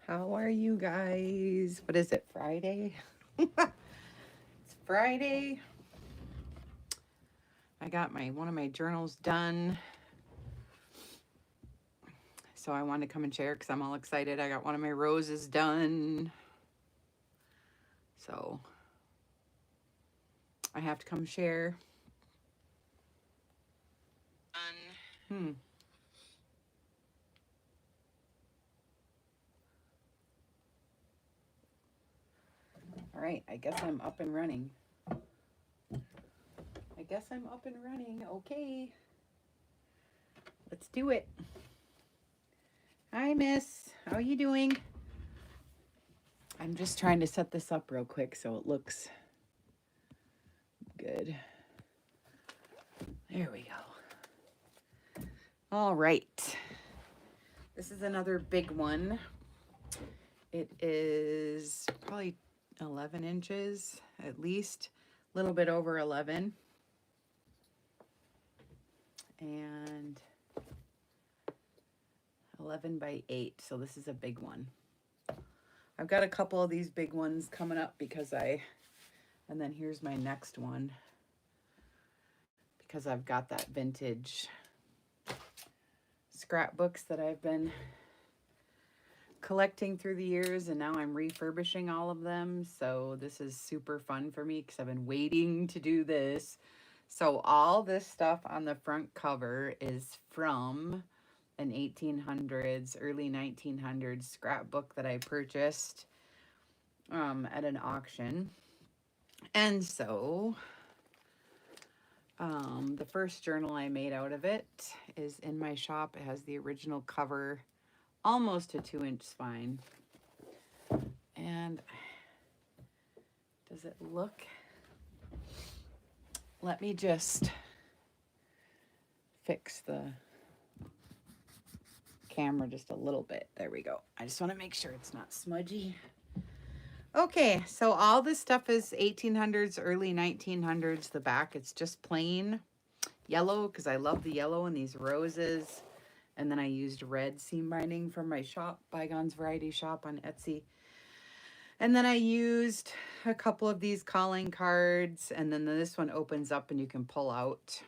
How are you guys? What is it, Friday? It's Friday. I got one of my journals done. So I wanted to come and share because I'm all excited. I got one of my roses done. So I have to come share. Hmm. All right. I guess I'm up and running. Okay. Let's do it. Hi, miss. How are you doing? I'm just trying to set this up real quick so it looks good. There we go. All right. This is another big one. It is probably 11 inches, at least a little bit over 11. And 11 by 8, so this is a big one. I've got a couple of these big ones coming up and then here's my next one because I've got that vintage scrapbooks that I've been collecting through the years, and now I'm refurbishing all of them. So this is super fun for me because I've been waiting to do this. So all this stuff on the front cover is from an 1800s, early 1900s scrapbook that I purchased at an auction. And so the first journal I made out of it is in my shop. It has the original cover, almost a 2-inch spine. And does it look? Let me just fix the camera just a little bit. There we go. I just want to make sure it's not smudgy. Okay, so all this stuff is 1800s, early 1900s. The back, it's just plain yellow because I love the yellow and these roses. And then I used red seam binding from my shop, Bygones Variety Shop on Etsy. And then I used a couple of these calling cards. And then this one opens up and you can pull out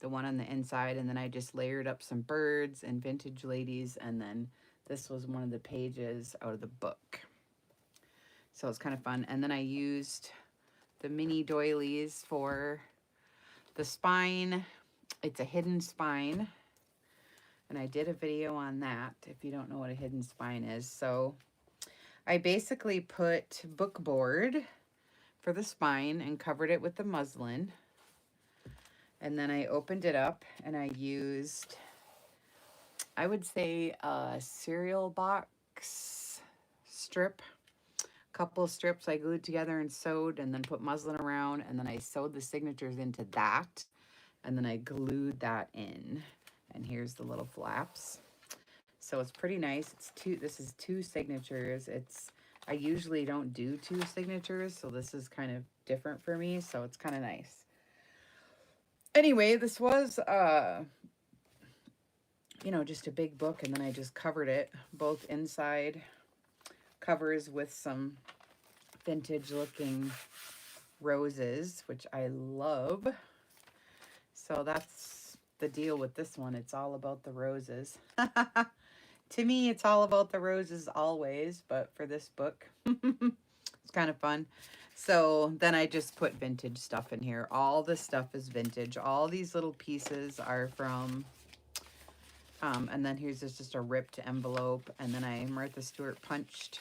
the one on the inside. And then I just layered up some birds and vintage ladies. And then this was one of the pages out of the book. So it's kind of fun. And then I used the mini doilies for the spine. It's a hidden spine. And I did a video on that if you don't know what a hidden spine is. So I basically put book board for the spine and covered it with the muslin. And then I opened it up and I used, I would say, a cereal box strip. Couple of strips I glued together and sewed and then put muslin around, and then I sewed the signatures into that, and then I glued that in. And here's the little flaps. So it's pretty nice. This is 2 signatures. I usually don't do 2 signatures, so this is kind of different for me, so it's kind of nice. Anyway, this was just a big book, and then I just covered it, both inside covers with some vintage looking roses, which I love. So that's the deal with this one. It's all about the roses. To me, it's all about the roses always, but for this book, it's kind of fun. So then I just put vintage stuff in here. All this stuff is vintage. All these little pieces are from, and then here's just a ripped envelope. And then Martha Stewart punched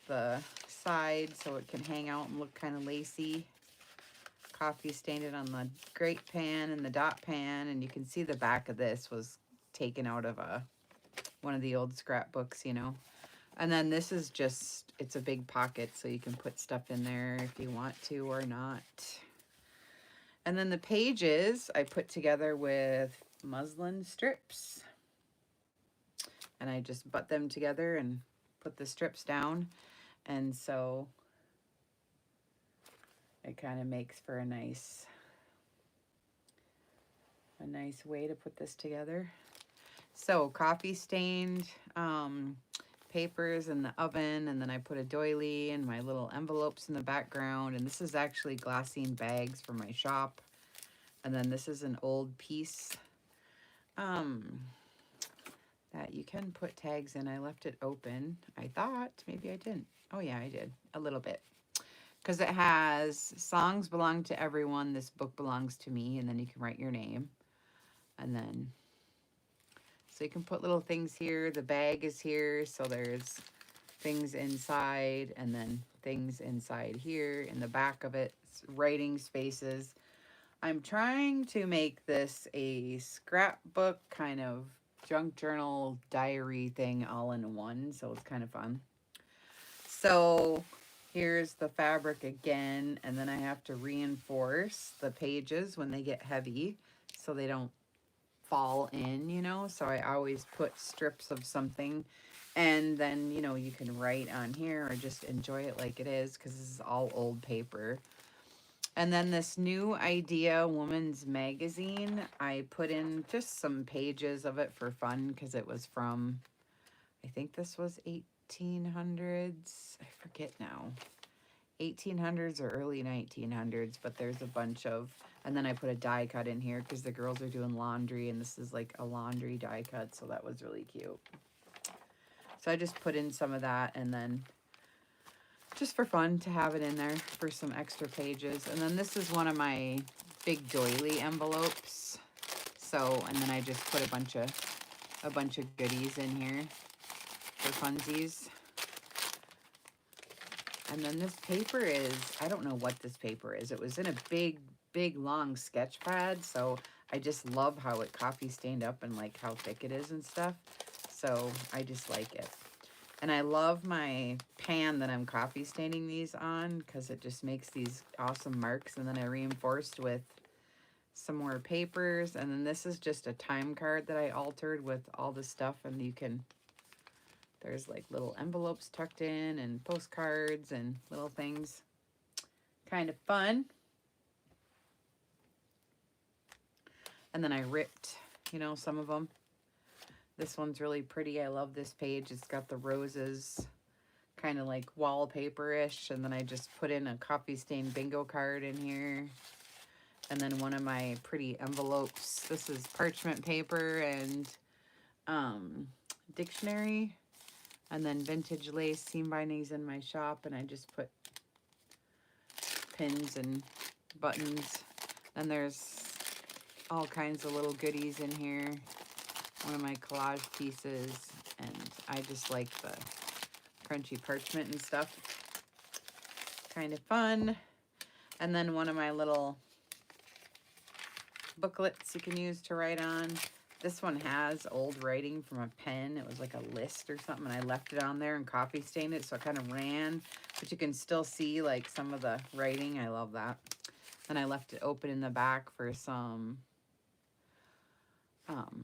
the side so it can hang out and look kind of lacy. Coffee stained it on the grate pan and the dot pan, and you can see the back of this was taken out of one of the old scrapbooks, And then this is just, it's a big pocket, so you can put stuff in there if you want to or not. And then the pages I put together with muslin strips. And I just butt them together and put the strips down. And so it kind of makes for a nice way to put this together. So coffee stained papers in the oven, and then I put a doily and my little envelopes in the background. And this is actually glassine bags for my shop. And then this is an old piece that you can put tags in. I left it open. I thought maybe I didn't. Oh yeah, I did a little bit. Because it has songs belong to everyone. This book belongs to me. And then you can write your name. And then, so you can put little things here. The bag is here. So there's things inside and then things inside here. In the back of it, writing spaces. I'm trying to make this a scrapbook kind of junk journal diary thing all in one. So it's kind of fun. So here's the fabric again, and then I have to reinforce the pages when they get heavy so they don't fall in, you know. So I always put strips of something, and then, you know, you can write on here or just enjoy it like it is because this is all old paper. And then this New Idea Woman's Magazine, I put in just some pages of it for fun because it was from, I think this was 1800s. I forget now. 1800s or early 1900s, but there's a bunch of, and then I put a die cut in here because the girls are doing laundry, and this is like a laundry die cut, so that was really cute. So I just put in some of that, and then just for fun to have it in there for some extra pages. And then this is one of my big doily envelopes. So, and then I just put a bunch of goodies in here for funsies. And then this paper is, I don't know what this paper is. It was in a big, long sketch pad. So I just love how it coffee stained up and like how thick it is and stuff. So I just like it. And I love my pan that I'm coffee staining these on because it just makes these awesome marks. And then I reinforced with some more papers. And then this is just a time card that I altered with all the stuff. And you can, there's like little envelopes tucked in and postcards and little things. Kind of fun. And then I ripped, you know, some of them. This one's really pretty. I love this page. It's got the roses, kind of like wallpaper-ish. And then I just put in a coffee stain bingo card in here. And then one of my pretty envelopes. This is parchment paper and dictionary. And then vintage lace seam bindings in my shop. And I just put pins and buttons. And there's all kinds of little goodies in here. One of my collage pieces, and I just like the crunchy parchment and stuff. Kind of fun. And then one of my little booklets you can use to write on. This one has old writing from a pen. It was like a list or something, and I left it on there and coffee stained it, so it kind of ran, but you can still see like some of the writing. I love that. And I left it open in the back for some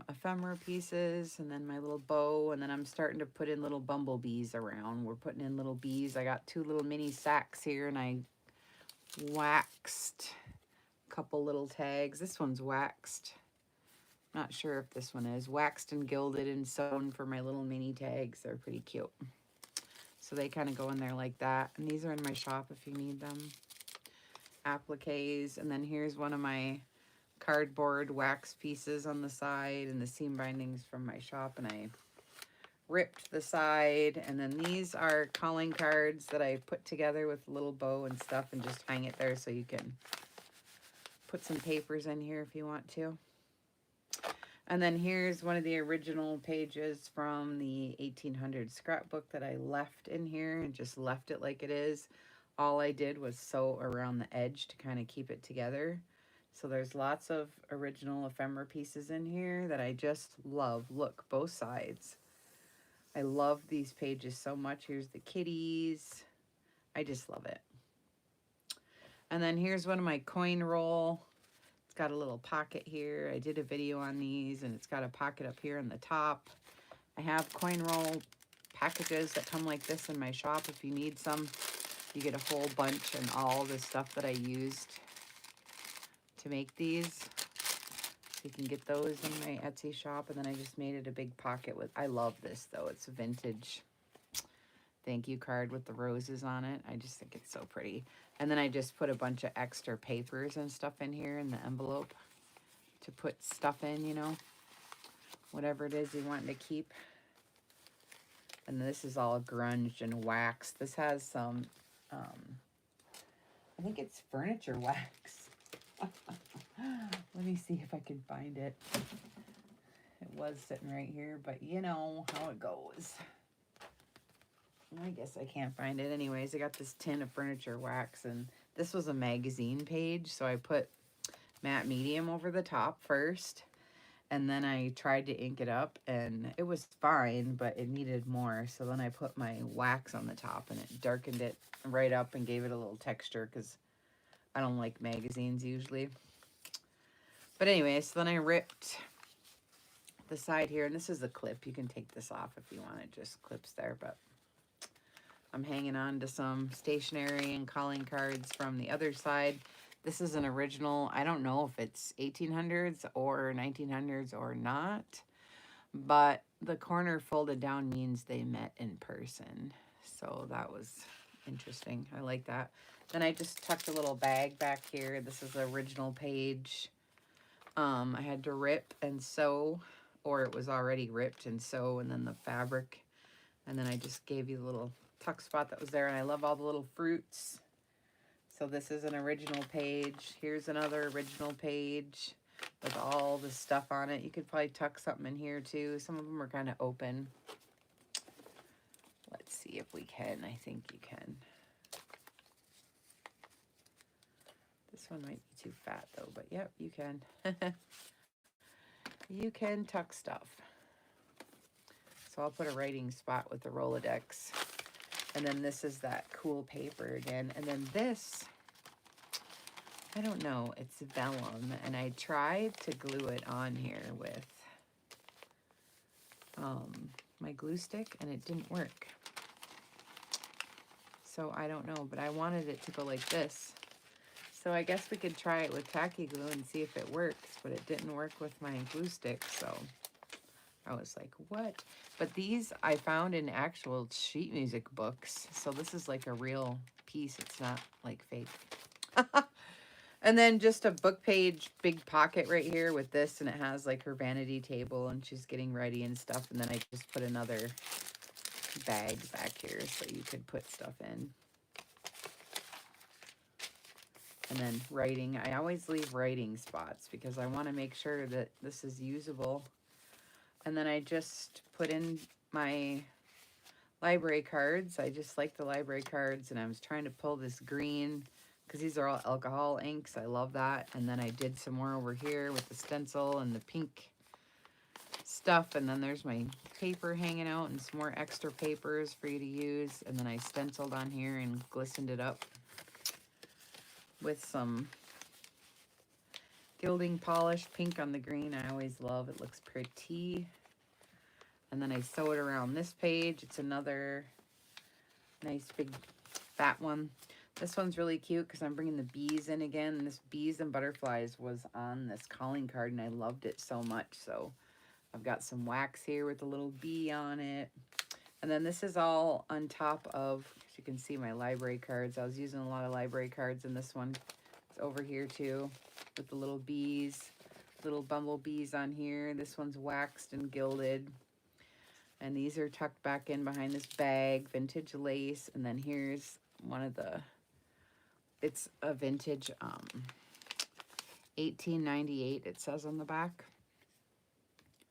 ephemera pieces, and then my little bow, and then I'm starting to put in little bumblebees around. We're putting in little bees. I got 2 little mini sacks here, and I waxed a couple little tags. This one's waxed. Not sure if this one is. Waxed and gilded and sewn for my little mini tags. They're pretty cute. So they kind of go in there like that. And these are in my shop if you need them. Appliques. And then here's one of my cardboard wax pieces on the side and the seam bindings from my shop, and I ripped the side. And then these are calling cards that I put together with a little bow and stuff and just hang it there, so you can put some papers in here if you want to. And then here's one of the original pages from the 1800 scrapbook that I left in here and just left it like it is. All I did was sew around the edge to kind of keep it together. So there's lots of original ephemera pieces in here that I just love. Look, both sides. I love these pages so much. Here's the kitties. I just love it. And then here's one of my coin roll. It's got a little pocket here. I did a video on these, and it's got a pocket up here on the top. I have coin roll packages that come like this in my shop if you need some. You get a whole bunch and all the stuff that I used to make these. So you can get those in my Etsy shop. And then I just made it a big pocket with, I love this though. It's vintage. thank you card with the roses on it. I just think it's so pretty. And then I just put a bunch of extra papers and stuff in here in the envelope to put stuff in, you know, whatever it is you want to keep. And this is all grunged and waxed. This has some, I think it's furniture wax. Let me see if I can find it. It was sitting right here, but you know how it goes. I guess I can't find it. Anyways, I got this tin of furniture wax, and this was a magazine page, so I put matte medium over the top first, and then I tried to ink it up, and it was fine, but it needed more. So then I put my wax on the top, and it darkened it right up and gave it a little texture, because I don't like magazines usually. But anyway, so then I ripped the side here, and this is a clip. You can take this off if you want. It just clips there, but I'm hanging on to some stationery and calling cards from the other side. This is an original. I don't know if it's 1800s or 1900s or not, but the corner folded down means they met in person. So that was interesting. I like that. Then I just tucked a little bag back here. This is the original page. I had to rip and sew, or it was already ripped and sew, and then the fabric. And then I just gave you the little tuck spot that was there, and I love all the little fruits. So this is an original page. Here's another original page with all the stuff on it. You could probably tuck something in here too. Some of them are kind of open. Let's see if we can. I think you can. This one might be too fat though, but yep, you can. You can tuck stuff. So I'll put a writing spot with the Rolodex. And then this is that cool paper again. And then this, I don't know, it's vellum. And I tried to glue it on here with my glue stick, and it didn't work. So I don't know, but I wanted it to go like this. So I guess we could try it with tacky glue and see if it works, but it didn't work with my glue stick, so I was like, what? But these I found in actual sheet music books, so this is like a real piece. It's not like fake. And then just a book page, big pocket right here with this, and it has like her vanity table, and she's getting ready and stuff. And then I just put another bag back here so you could put stuff in. And then writing, I always leave writing spots because I want to make sure that this is usable. And then I just put in my library cards. I just like the library cards, and I was trying to pull this green because these are all alcohol inks. I love that. And then I did some more over here with the stencil and the pink stuff. And then there's my paper hanging out and some more extra papers for you to use. And then I stenciled on here and glistened it up with some gilding polish, pink on the green. I always love, it looks pretty. And then I sew it around this page. It's another nice big fat one. This one's really cute because I'm bringing the bees in again. And this bees and butterflies was on this calling card, and I loved it so much. So I've got some wax here with a little bee on it. And then this is all on top of, as you can see, my library cards. I was using a lot of library cards in this one. It's over here too with the little bees, little bumblebees on here. This one's waxed and gilded. And these are tucked back in behind this bag, vintage lace. And then here's one of the, it's a vintage 1898, it says on the back.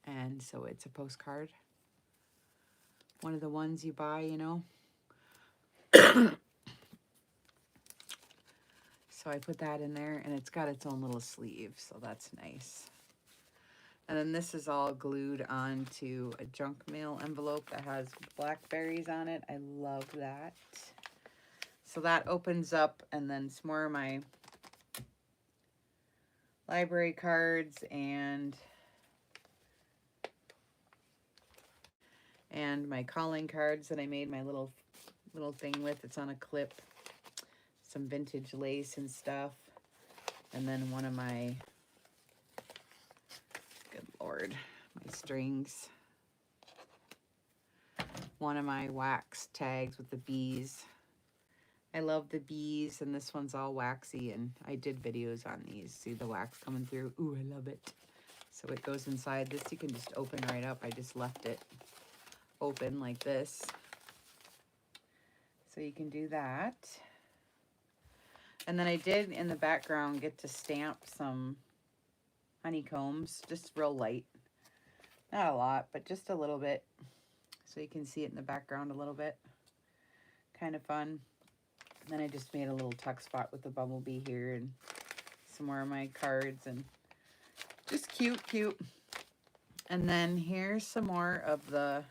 And so it's a postcard. One of the ones you buy, you know. So I put that in there, and it's got its own little sleeve, so that's nice. And then this is all glued onto a junk mail envelope that has blackberries on it. I love that. So that opens up, and then some more of my library cards and my calling cards that I made my little thing with. It's on a clip. Some vintage lace and stuff. And then one of my, good Lord, my strings. one of my wax tags with the bees. I love the bees, and this one's all waxy, and I did videos on these. See the wax coming through? Ooh, I love it. So it goes inside. This you can just open right up. I just left it open like this. So you can do that. And then I did, in the background, get to stamp some honeycombs, just real light. Not a lot, but just a little bit. So you can see it in the background a little bit. Kind of fun. And then I just made a little tuck spot with the bumblebee here and some more of my cards, and just cute, cute. And then here's some more of the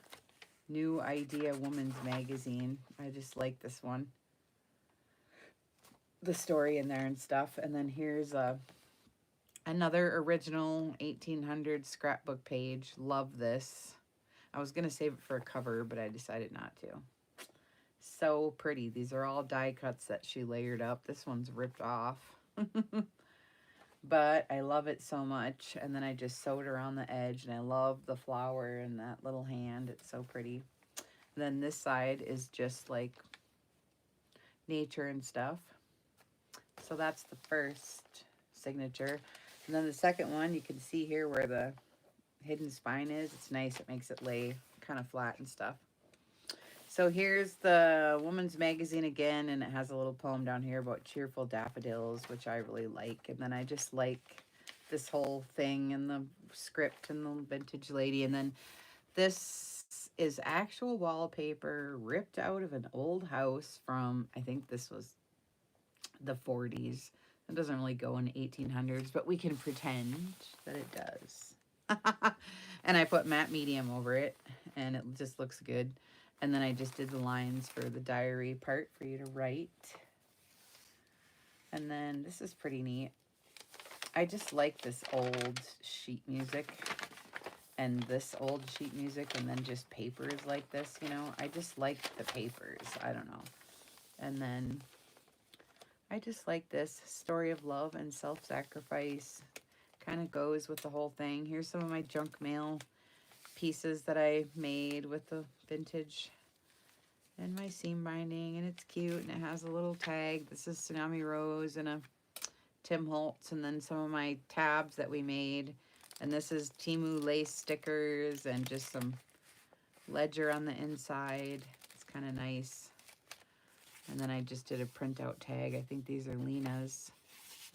New Idea Woman's Magazine. I just like this one. The story in there and stuff. And then here's another original 1800s scrapbook page. Love this. I was going to save it for a cover, but I decided not to. So pretty. These are all die cuts that she layered up. This one's ripped off. But I love it so much. And then I just sewed around the edge, and I love the flower and that little hand. It's so pretty. And then this side is just like nature and stuff. So that's the first signature. And then the second one, you can see here where the hidden spine is. It's nice. It makes it lay kind of flat and stuff. So here's the Woman's Magazine again, and it has a little poem down here about cheerful daffodils, which I really like. And then I just like this whole thing and the script and the vintage lady. And then this is actual wallpaper ripped out of an old house from, I think this was the 40s. It doesn't really go in 1800s, but we can pretend that it does. And I put matte medium over it, and it just looks good. And then I just did the lines for the diary part for you to write. And then this is pretty neat. I just like this old sheet music and this old sheet music, and then just papers like this, you know. I just like the papers. I don't know. And then I just like this story of love and self-sacrifice. Kind of goes with the whole thing. Here's some of my junk mail pieces that I made with the vintage and my seam binding, and it's cute, and it has a little tag. This is Tsunami Rose and a Tim Holtz, and then some of my tabs that we made, and this is Timu lace stickers and just some ledger on the inside. It's kind of nice. And then I just did a printout tag. I think these are Lena's.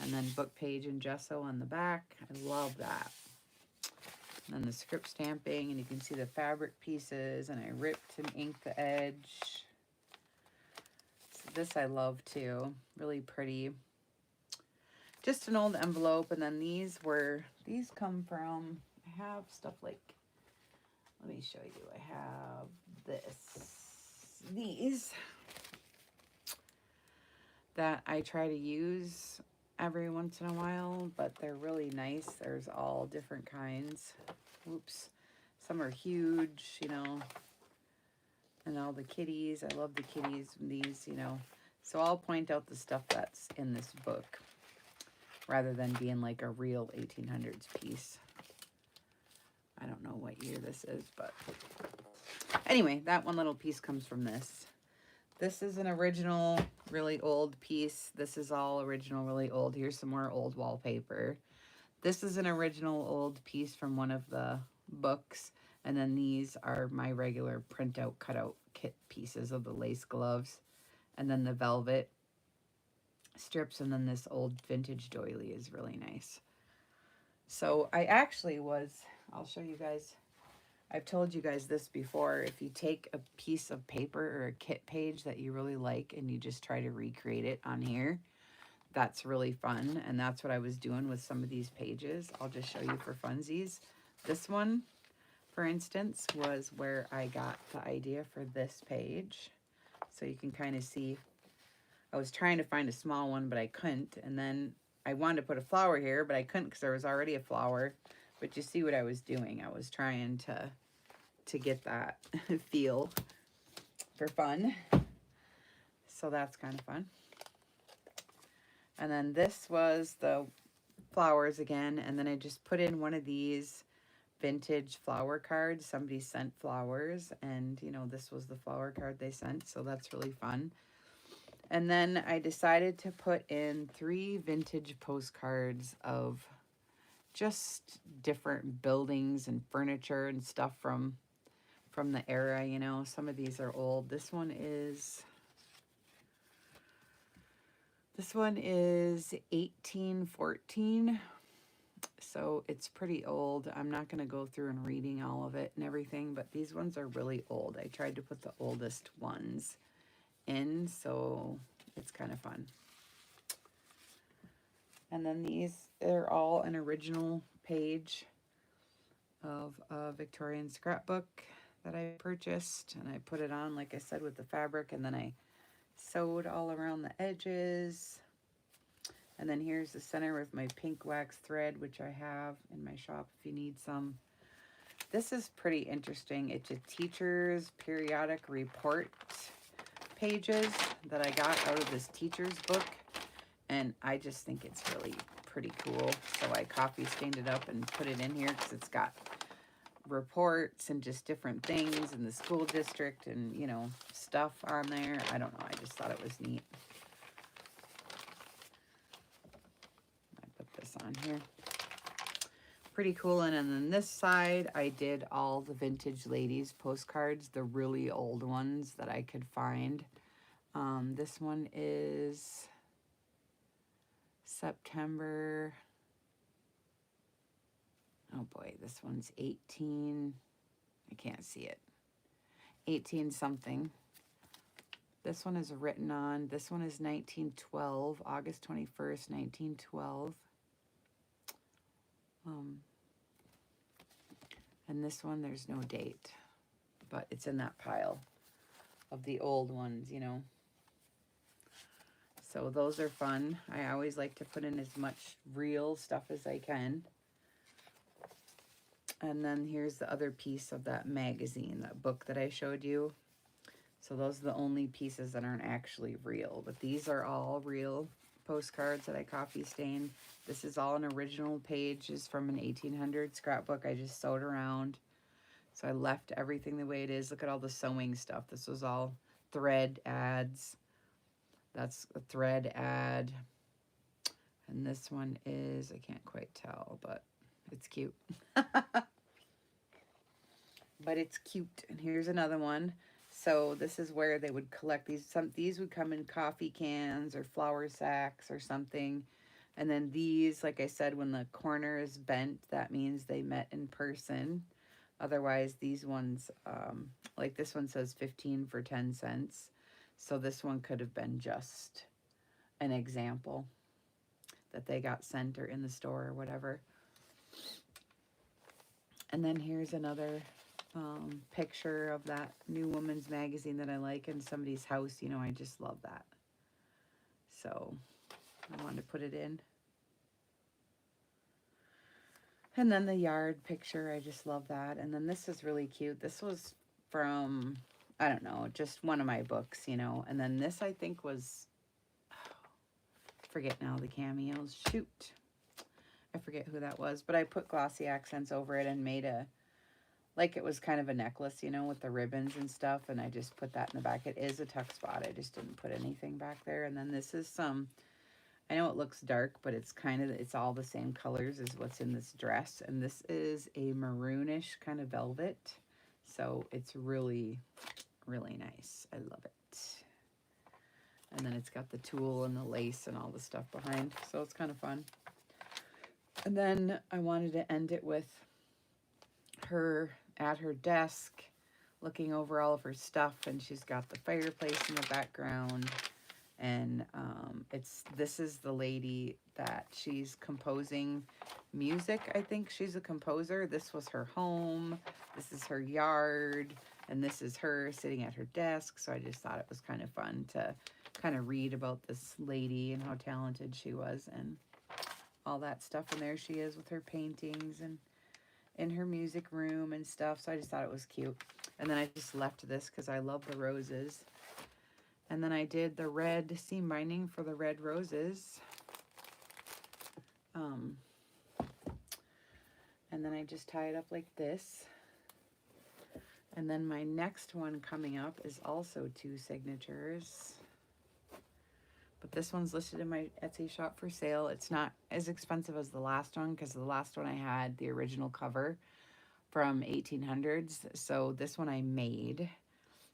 And then book page and gesso on the back. I love that. And then the script stamping, and you can see the fabric pieces, and I ripped and inked the edge. So this I love too. Really pretty. Just an old envelope, and then these come from, I have stuff like, let me show you. I have these that I try to use every once in a while, but they're really nice. There's all different kinds. Oops. Some are huge, you know, and all the kitties. I love the kitties and these, you know. So I'll point out the stuff that's in this book rather than being like a real 1800s piece. I don't know what year this is, but anyway, that one little piece comes from this. This is an original, really old piece. This is all original, really old. Here's some more old wallpaper. This is an original old piece from one of the books. And then these are my regular printout cutout kit pieces of the lace gloves. And then the velvet strips. And then this old vintage doily is really nice. So I actually I'll show you guys. I've told you guys this before. If you take a piece of paper or a kit page that you really like and you just try to recreate it on here, that's really fun. And that's what I was doing with some of these pages. I'll just show you for funsies. This one, for instance, was where I got the idea for this page. So you can kind of see, I was trying to find a small one, but I couldn't. And then I wanted to put a flower here, but I couldn't because there was already a flower. But you see what I was doing. I was trying to get that feel for fun. So that's kind of fun. And then this was the flowers again. And then I just put in one of these vintage flower cards. Somebody sent flowers, and you know, this was the flower card they sent, so that's really fun. And then I decided to put in 3 vintage postcards of just different buildings and furniture and stuff from the era, you know. Some of these are old. This one is 1814. So it's pretty old. I'm not going to go through and reading all of it and everything, but these ones are really old. I tried to put the oldest ones in, so it's kind of fun. And then these are all an original page of a Victorian scrapbook that I purchased, and I put it on, like I said, with the fabric, and then I sewed all around the edges. And then here's the center with my pink wax thread, which I have in my shop if you need some. This is pretty interesting. It's a teacher's periodic report pages that I got out of this teacher's book. And I just think it's really pretty cool. So I coffee stained it up and put it in here because it's got reports and just different things in the school district and, you know, stuff on there. I don't know. I just thought it was neat. This on here, pretty cool. And then on this side I did all the vintage ladies postcards, the really old ones that I could find. This one is September, oh boy, this one's 18, I can't see it, 18 something. This one is written on, this one is 1912, August 21st, 1912. And this one, there's no date, but it's in that pile of the old ones, you know. So those are fun. I always like to put in as much real stuff as I can. And then here's the other piece of that magazine, that book that I showed you. So those are the only pieces that aren't actually real, but these are all real postcards that I coffee stained. This is all an original page, is from an 1800 scrapbook I just sewed around. So I left everything the way it is. Look at all the sewing stuff. This was all thread ads. That's a thread ad. And this one is, I can't quite tell, but it's cute. But it's cute. And here's another one. So this is where they would collect these. These would come in coffee cans or flour sacks or something. And then these, like I said, when the corner is bent, that means they met in person. Otherwise, these ones, like this one says 15 for 10 cents. So this one could have been just an example that they got sent or in the store or whatever. And then here's another picture of that new woman's magazine that I like in somebody's house. You know, I just love that. So I wanted to put it in. And then the yard picture, I just love that. And then this is really cute. This was from, I don't know, just one of my books, you know. And then this, I think, was, forget now the cameos. Shoot. I forget who that was. But I put glossy accents over it and made a, like it was kind of a necklace, you know, with the ribbons and stuff. And I just put that in the back. It is a tuck spot. I just didn't put anything back there. And then this is some, I know it looks dark, but it's kind of, it's all the same colors as what's in this dress. And this is a maroonish kind of velvet. So it's really, really nice. I love it. And then it's got the tulle and the lace and all the stuff behind. So it's kind of fun. And then I wanted to end it with her at her desk looking over all of her stuff, and she's got the fireplace in the background. And this is the lady that she's composing music. I think she's a composer. This was her home. This is her yard. And this is her sitting at her desk. So I just thought it was kind of fun to kind of read about this lady and how talented she was and all that stuff. And there she is with her paintings and in her music room and stuff. So I just thought it was cute. And then I just left this because I love the roses. And then I did the red seam binding for the red roses. And then I just tie it up like this. And then my next one coming up is also 2 signatures. But this one's listed in my Etsy shop for sale. It's not as expensive as the last one because the last one I had the original cover from 1800s. So this one I made.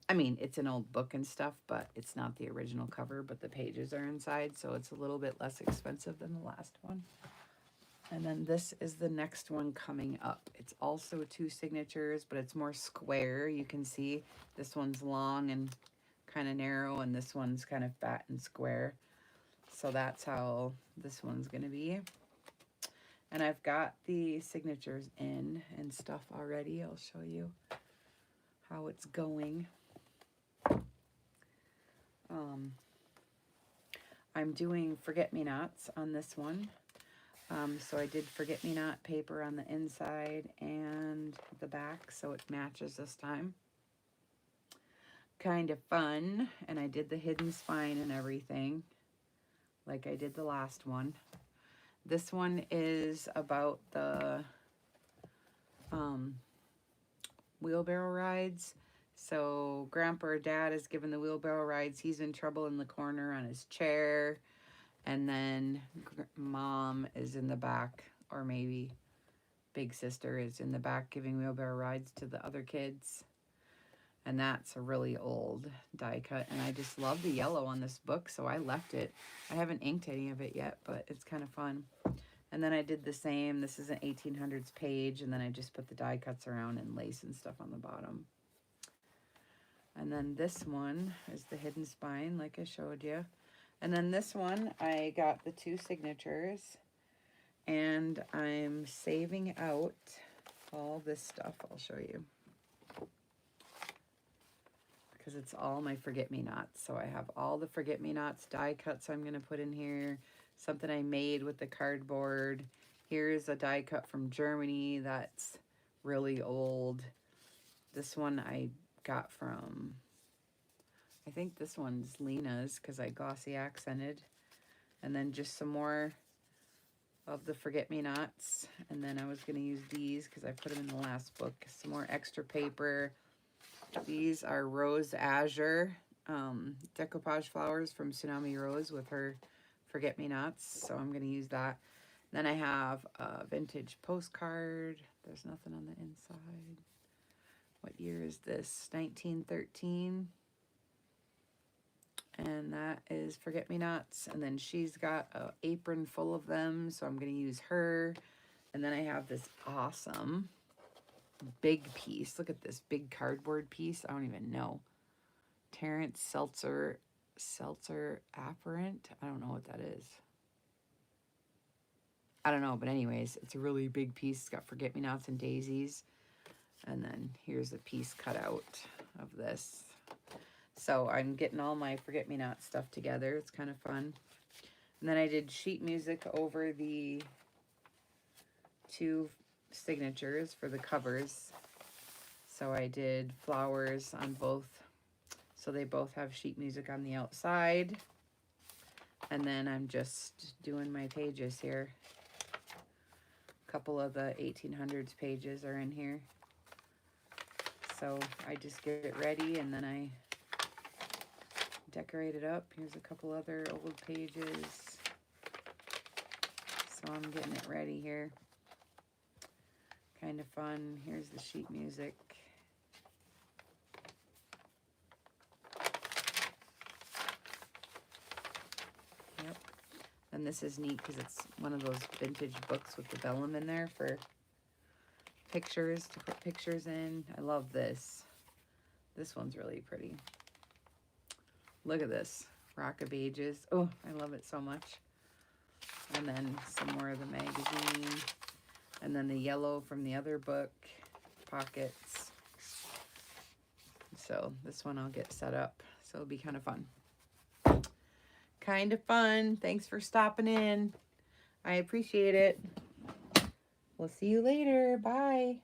I mean, it's an old book and stuff, but it's not the original cover, but the pages are inside. So it's a little bit less expensive than the last one. And then this is the next one coming up. It's also 2 signatures, but it's more square. You can see this one's long and kind of narrow, and this one's kind of fat and square. So that's how this one's going to be. And I've got the signatures in and stuff already. I'll show you how it's going. I'm doing forget-me-nots on this one. So I did forget-me-not paper on the inside and the back, so it matches this time. Kind of fun. And I did the hidden spine and everything, like I did the last one. This one is about the wheelbarrow rides. So Grandpa or Dad is giving the wheelbarrow rides. He's in trouble in the corner on his chair. And then Mom is in the back, or maybe Big Sister is in the back giving wheelbarrow rides to the other kids. And that's a really old die cut. And I just love the yellow on this book, so I left it. I haven't inked any of it yet, but it's kind of fun. And then I did the same. This is an 1800s page, and then I just put the die cuts around and lace and stuff on the bottom. And then this one is the hidden spine, like I showed you. And then this one, I got the 2 signatures, and I'm saving out all this stuff. I'll show you, because it's all my forget-me-nots. So I have all the forget-me-nots die cuts I'm going to put in here. Something I made with the cardboard. Here's a die cut from Germany that's really old. This one I got from, I think this one's Lena's, because I glossy accented. And then just some more of the forget-me-nots. And then I was going to use these because I put them in the last book. Some more extra paper. These are Rose Azure decoupage flowers from Tsunami Rose with her forget-me-nots. So I'm going to use that. Then I have a vintage postcard. There's nothing on the inside. What year is this? 1913. And that is forget-me-nots. And then she's got an apron full of them, so I'm going to use her. And then I have this awesome big piece. Look at this big cardboard piece. I don't even know. Terrence Seltzer Apparent. I don't know what that is. I don't know, but anyways, it's a really big piece. It's got forget-me-nots and daisies. And then here's a piece cut out of this. So I'm getting all my forget-me-not stuff together. It's kind of fun. And then I did sheet music over the 2 signatures for the covers. So I did flowers on both. So they both have sheet music on the outside. And then I'm just doing my pages here. A couple of the 1800s pages are in here. So I just get it ready and then I decorate it up. Here's a couple other old pages. So I'm getting it ready here. Kind of fun. Here's the sheet music. Yep. And this is neat because it's one of those vintage books with the vellum in there for pictures, to put pictures in. I love this. This one's really pretty. Look at this. Rock of Ages. Oh, I love it so much. And then some more of the magazine. And then the yellow from the other book. Pockets. So this one I'll get set up. So it'll be kind of fun. Kind of fun. Thanks for stopping in. I appreciate it. We'll see you later. Bye.